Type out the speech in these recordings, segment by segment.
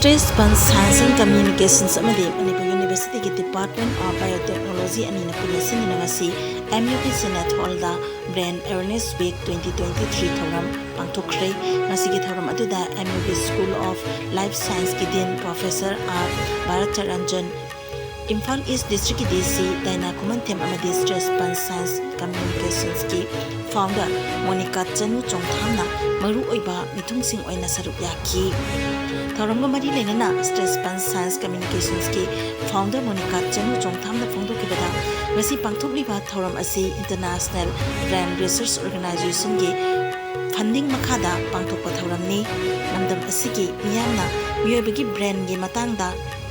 Stress Pan Science and Communications Amadi Manipuri University Department of Biotechnology and Innovation Nangasi MUP Senate Holda Brand Awareness Week 2023 Thoram Pangtokre Nasigi Thoram Aduda MUP School of Life Science Kidin Professor R. Bharataranjan Imphal East District DC Daina Kumantem Amadi Stress Pan Science Communications ki Founder Monica Chanu Chongthamna Maru Oiba Mitung Sing Oina Sarup Yaki Thoramga Mari Lenana Stress Pan Science Communications ki Founder Monica Chanu Chongthamna Phongdo Kibada Ngasi Pangthokliba Thoram asi International Brand Research Organization ki funding makada pangthokpa thoramni namdam asigi miyamna miyoibagi brand gi matangda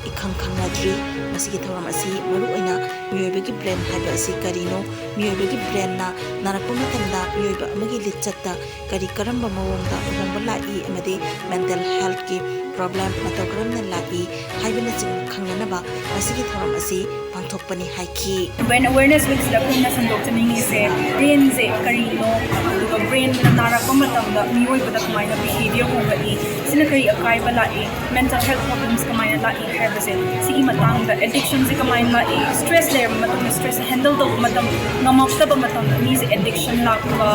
ikhang khangnadri masigi thoram asi maru oina miyoibagi brand haiba asi karino miyoibagi brand na narakpa matamda miyoiba amagi litchatta kari karamba mawongda uhongba lai amade mental health ki problem matawkaramna lai haibana ching khangnanaba masigi thoram asi pangthokpani haiki when awareness week la kuna sandoktaning ise brain je karino aduga brain na narakpa matamda miyoibada kamaina behavior hongani sina kari akaiba lai mental health problems kamaina lai haibase sigi matangda addiction se kamaina lai stress layer matam stress handle to matam ngamakta ba matam ni se addiction lakba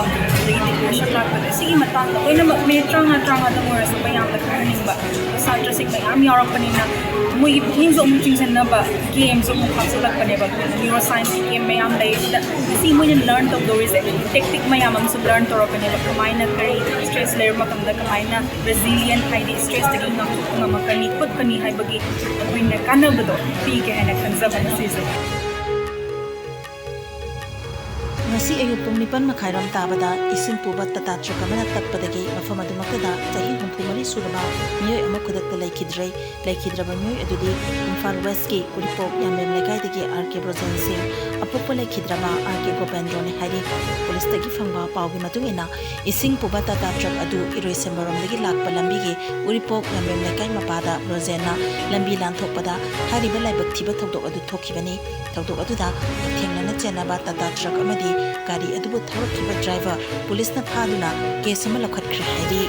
depression lakba sigi matangda koina me tranga da mora so bayam la karning ba satra sik bayam yarakpanina mui booking zo mungkin senna ba games zo mung khapsa lakpane ba neuroscience game mayam lai si mui learn to do is technique mayam am so learn to rakane ba kamaina kari stress layer makam da kamaina resilient haidi stress tagi ngam makani khud kani hai bagi winna kanab do pi ke hena khanza ba si Ngasi ayu pung nipan makhairam tabada ising puba tata trukamana takpadagi mafam adumaktada tahi humpumari suraba miyoy ama khudakta laikhidraba miyoy adudi Imphal West ki Uripok yamem lekaidagi RK Brozen Singh apokpa laikhidraba RK Gopendroni hairi police tagi fangba pawgi matungina ising puba tata trak adu iroi sembaromdagi lakpa lambigi Uripok yamem lekai mapada Brozena lambi lanthokpada hariba laibak thiba thokdok adu thokhibani thokdok aduda thengnana chenaba tata trak amadi Gari adubu thorkiba driver police na phaduna case ama lokhatkre hairi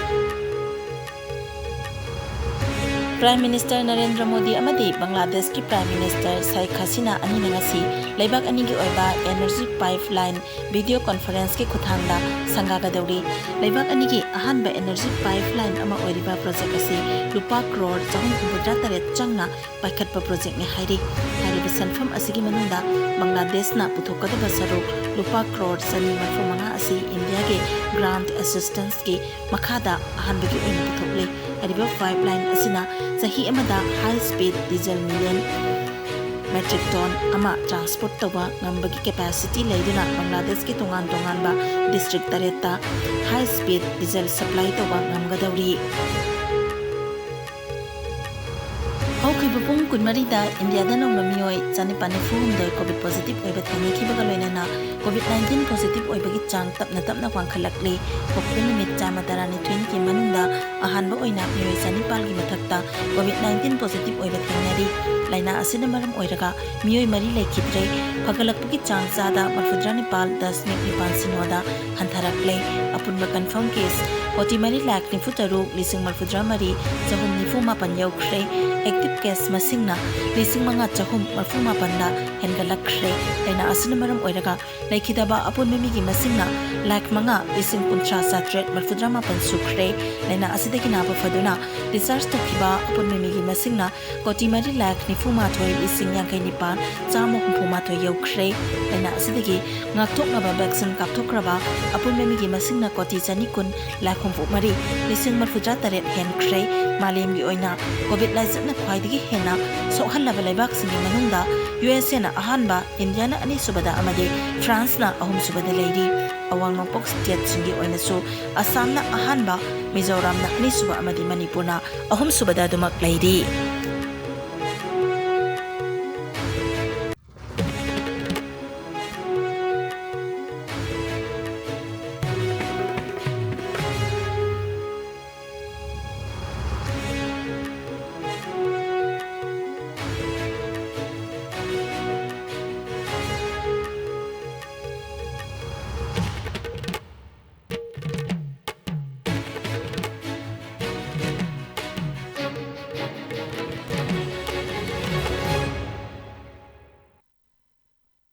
Prime Minister Narendra Modi amadi Bangladesh ki Prime Minister Sheikh Hasina ani ngasi leibak ani gi oiba energy pipeline video conference ke khuthangda sangaga dawri leibak ani gi ahanba energy pipeline ama oiriba project asi lupa crore chahum budra tare changna paikhatpa project ne hairi hariba sanfam asigi manunda Bangladesh na puthokada basaruk lupa crore sani mafumanga asi India ge grant assistance ki makhada ahanba gi oina puthokle hariba pipeline asina sahi amada high speed diesel million metric ton ama transport tawa ngambagi capacity leiduna Bangladesh ki tongan ba district tareta high speed diesel supply tawa ngamgadawri Bupung kunmari da India da nong lamioi chani pani fum doi COVID positive oiba thani khibaga loinana COVID-19 positive oiba gi chang tapna wangkhalakle hokpin minute chama tarani 20 ki manunda ahanba oina mioi chani pal gi mathakta COVID-19 positive oiba thengnari laina asina maram oiraga mioi mari lekhidre phagalakpu gi chang chada marfudrani pal 10 ni pan sinoda hantharakle apunba confirm case koti mari lakh ni futaru lising marfudra mari jahum ni fuma pan yaukre active case masingna lising manga chahum marfuma panda hengalakre laina asina maram oiraga laikhidaba apun memi gi masingna lakh manga lising puntra satret marfudra ma pan sukre laina asidagi na ba faduna research to kiba apun memi gi masingna koti mari lakh ni fuma thoi lising yang kai ni pan chamok fuma thoi yaukre laina asidagi ngakthok na ba vaccine kapthokraba apun memi gi masingna koti chani kun lakhum pu mari lising marfudra taret henkre malem gi oina covid lai khwaidigi hena sohallaba laibak singi manungda USA na ahanba India na ani subada amade France na ahum subada leiri awang nongpok state singi oina so Assam na ahanba Mizoram na ani suba amade Manipur na ahum subada dumak leiri